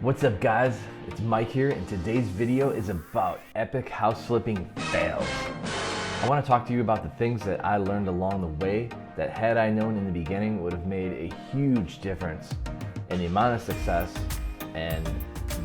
What's up guys, it's Mike here and today's video is about epic house flipping fails. I want to talk to you about the things that I learned along the way that had I known in the beginning would have made a huge difference in the amount of success and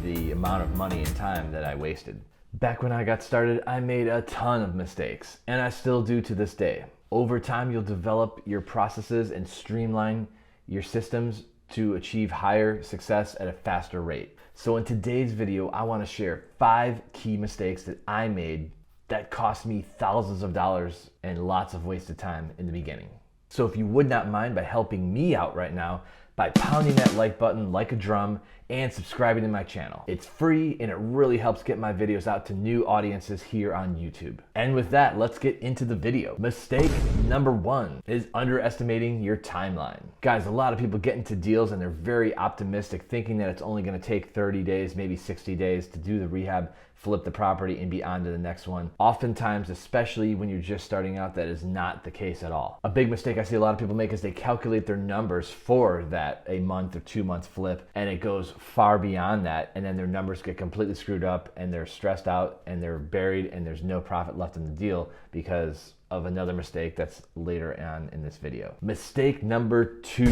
the amount of money and time that I wasted. Back when I got started, I made a ton of mistakes and I still do to this day. Over time, you'll develop your processes and streamline your systems to achieve higher success at a faster rate. So in today's video, I want to share 5 key mistakes that I made that cost me thousands of dollars and lots of wasted time in the beginning. So if you would not mind by helping me out right now by pounding that like button like a drum and subscribing to my channel. It's free and it really helps get my videos out to new audiences here on YouTube. And with that, let's get into the video. Mistake number 1 is underestimating your timeline. Guys, a lot of people get into deals and they're very optimistic, thinking that it's only gonna take 30 days, maybe 60 days to do the rehab, flip the property, and be on to the next one. Oftentimes, especially when you're just starting out, that is not the case at all. A big mistake I see a lot of people make is they calculate their numbers for that a month or 2 month flip, and it goes far beyond that, and then their numbers get completely screwed up and they're stressed out and they're buried and there's no profit left in the deal because of another mistake that's later on in this video. Mistake number 2,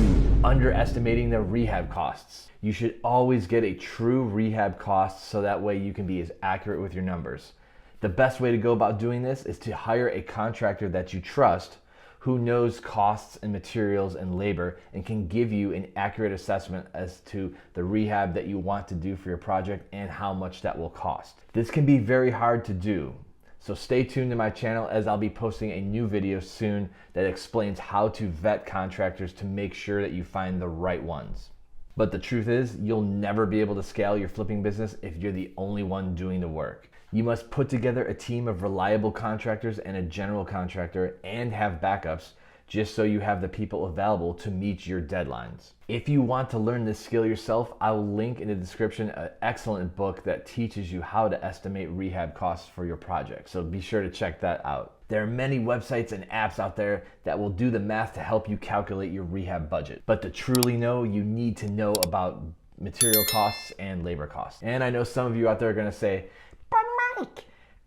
underestimating the rehab costs. You should always get a true rehab cost so that way you can be as accurate with your numbers. The best way to go about doing this is to hire a contractor that you trust who knows costs and materials and labor and can give you an accurate assessment as to the rehab that you want to do for your project and how much that will cost. This can be very hard to do. So stay tuned to my channel as I'll be posting a new video soon that explains how to vet contractors to make sure that you find the right ones. But the truth is, you'll never be able to scale your flipping business if you're the only one doing the work. You must put together a team of reliable contractors and a general contractor and have backups just so you have the people available to meet your deadlines. If you want to learn this skill yourself, I will link in the description an excellent book that teaches you how to estimate rehab costs for your project. So be sure to check that out. There are many websites and apps out there that will do the math to help you calculate your rehab budget. But to truly know, you need to know about material costs and labor costs. And I know some of you out there are gonna say, "But Mike,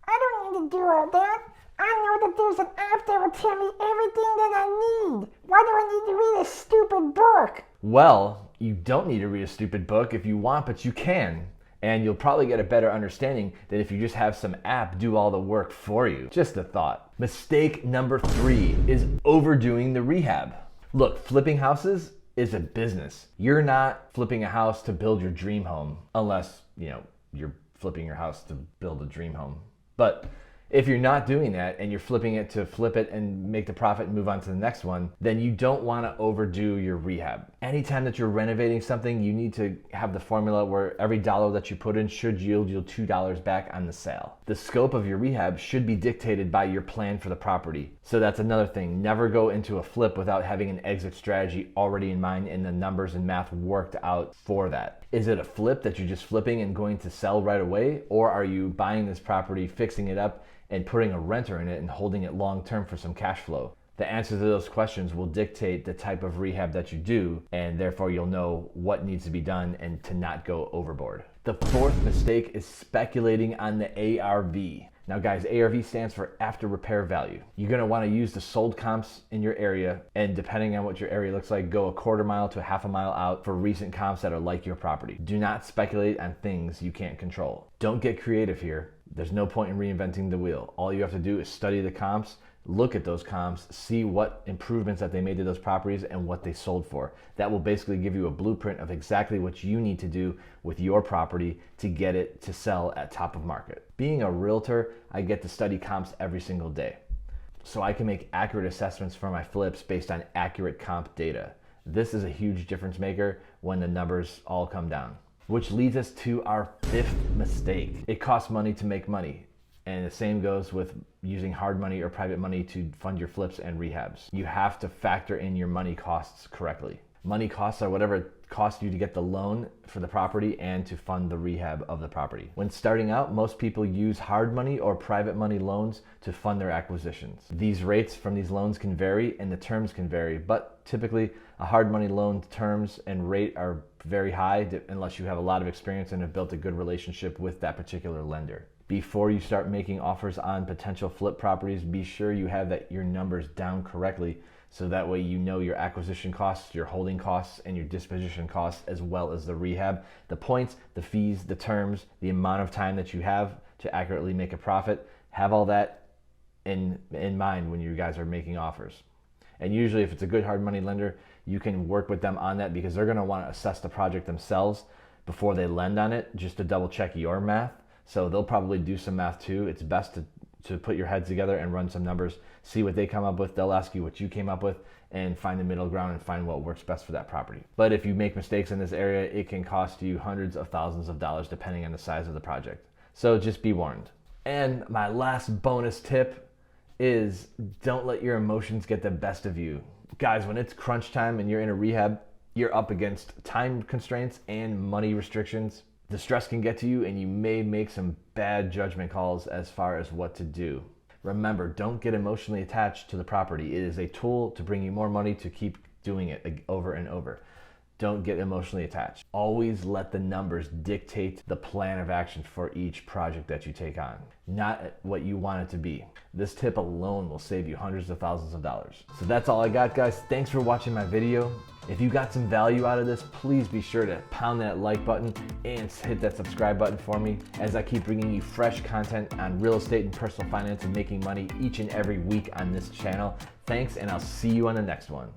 I don't need to do all that. I know that there's an app that will tell me everything that I need. Why do I need to read a stupid book?" well, you don't need to read a stupid book if you want, but you can. And you'll probably get a better understanding than if you just have some app do all the work for you. Just a thought. Mistake number 3 is overdoing the rehab. Look, flipping houses is a business. You're not flipping a house to build your dream home, unless, you're flipping your house to build a dream home. But if you're not doing that and you're flipping it to flip it and make the profit and move on to the next one, then you don't want to overdo your rehab. Anytime that you're renovating something, you need to have the formula where every dollar that you put in should yield you $2 back on the sale. The scope of your rehab should be dictated by your plan for the property. So that's another thing. Never go into a flip without having an exit strategy already in mind and the numbers and math worked out for that. Is it a flip that you're just flipping and going to sell right away? Or are you buying this property, fixing it up, and putting a renter in it and holding it long term for some cash flow? The answers to those questions will dictate the type of rehab that you do, and therefore you'll know what needs to be done and to not go overboard. The 4th mistake is speculating on the ARV. Now guys, ARV stands for after repair value. You're gonna wanna use the sold comps in your area, and depending on what your area looks like, go a quarter mile to a half a mile out for recent comps that are like your property. Do not speculate on things you can't control. Don't get creative here. There's no point in reinventing the wheel. All you have to do is study the comps, look at those comps, see what improvements that they made to those properties and what they sold for. That will basically give you a blueprint of exactly what you need to do with your property to get it to sell at top of market. Being a realtor, I get to study comps every single day. So I can make accurate assessments for my flips based on accurate comp data. This is a huge difference maker when the numbers all come down. Which leads us to our 5th mistake. It costs money to make money. And the same goes with using hard money or private money to fund your flips and rehabs. You have to factor in your money costs correctly. Money costs are whatever it costs you to get the loan for the property and to fund the rehab of the property. When starting out, most people use hard money or private money loans to fund their acquisitions. These rates from these loans can vary and the terms can vary, but typically a hard money loan terms and rate are very high unless you have a lot of experience and have built a good relationship with that particular lender. Before you start making offers on potential flip properties, be sure you have your numbers down correctly, so that way you know your acquisition costs, your holding costs, and your disposition costs, as well as the rehab, the points, the fees, the terms, the amount of time that you have to accurately make a profit. Have all that in mind when you guys are making offers. And usually if it's a good hard money lender, you can work with them on that because they're gonna wanna assess the project themselves before they lend on it, just to double check your math. So they'll probably do some math too. It's best to put your heads together and run some numbers, see what they come up with. They'll ask you what you came up with and find the middle ground and find what works best for that property. But if you make mistakes in this area, it can cost you hundreds of thousands of dollars depending on the size of the project. So just be warned. And my last bonus tip is don't let your emotions get the best of you. Guys, when it's crunch time and you're in a rehab, you're up against time constraints and money restrictions. The stress can get to you and you may make some bad judgment calls as far as what to do. Remember, don't get emotionally attached to the property. It is a tool to bring you more money to keep doing it over and over. Don't get emotionally attached. Always let the numbers dictate the plan of action for each project that you take on, not what you want it to be. This tip alone will save you hundreds of thousands of dollars. So that's all I got, guys. Thanks for watching my video. If you got some value out of this, please be sure to pound that like button and hit that subscribe button for me as I keep bringing you fresh content on real estate and personal finance and making money each and every week on this channel. Thanks, and I'll see you on the next one.